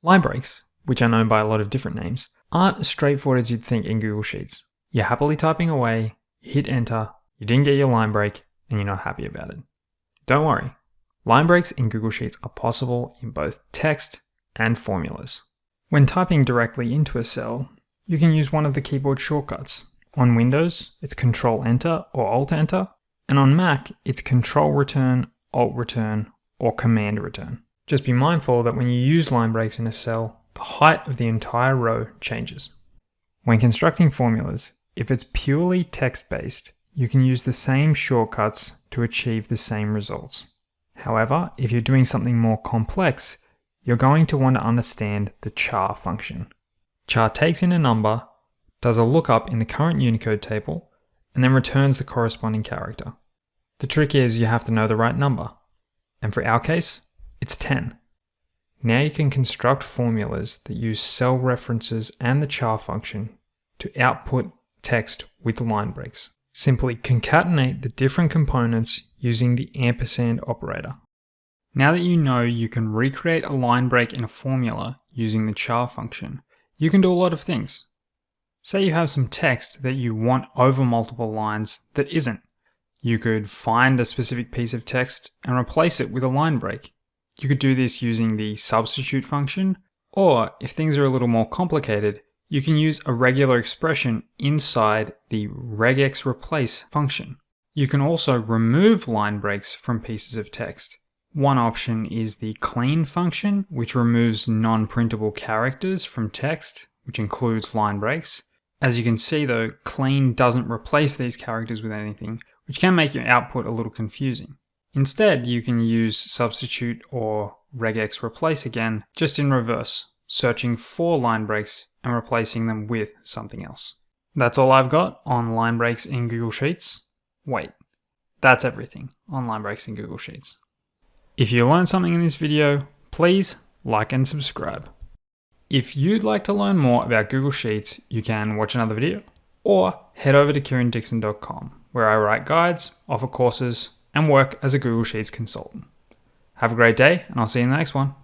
Line breaks, which are known by a lot of different names, aren't as straightforward as you'd think in Google Sheets. You're happily typing away, you hit enter, you didn't get your line break, and you're not happy about it. Don't worry, line breaks in Google Sheets are possible in both text and formulas. When typing directly into a cell, you can use one of the keyboard shortcuts. On Windows, it's Control-Enter or Alt-Enter, and on Mac, it's Control-Return, Alt-Return, or Command-Return. Just be mindful that when you use line breaks in a cell, the height of the entire row changes. When constructing formulas, if it's purely text-based, you can use the same shortcuts to achieve the same results. However, if you're doing something more complex, you're going to want to understand the CHAR function. CHAR takes in a number, does a lookup in the current Unicode table, and then returns the corresponding character. The trick is you have to know the right number, and for our case, it's 10. Now you can construct formulas that use cell references and the CHAR function to output text with line breaks. Simply concatenate the different components using the ampersand operator. Now that you know you can recreate a line break in a formula using the CHAR function, you can do a lot of things. Say you have some text that you want over multiple lines that isn't. You could find a specific piece of text and replace it with a line break. You could do this using the substitute function, or if things are a little more complicated, you can use a regular expression inside the regex replace function. You can also remove line breaks from pieces of text. One option is the clean function, which removes non-printable characters from text, which includes line breaks. As you can see though, clean doesn't replace these characters with anything, which can make your output a little confusing. Instead, you can use substitute or regex replace again, just in reverse, searching for line breaks and replacing them with something else. That's all I've got on line breaks in Google Sheets. Wait, that's everything on line breaks in Google Sheets. If you learned something in this video, please like and subscribe. If you'd like to learn more about Google Sheets, you can watch another video or head over to KieranDixon.com, where I write guides, offer courses, and work as a Google Sheets consultant. Have a great day, and I'll see you in the next one.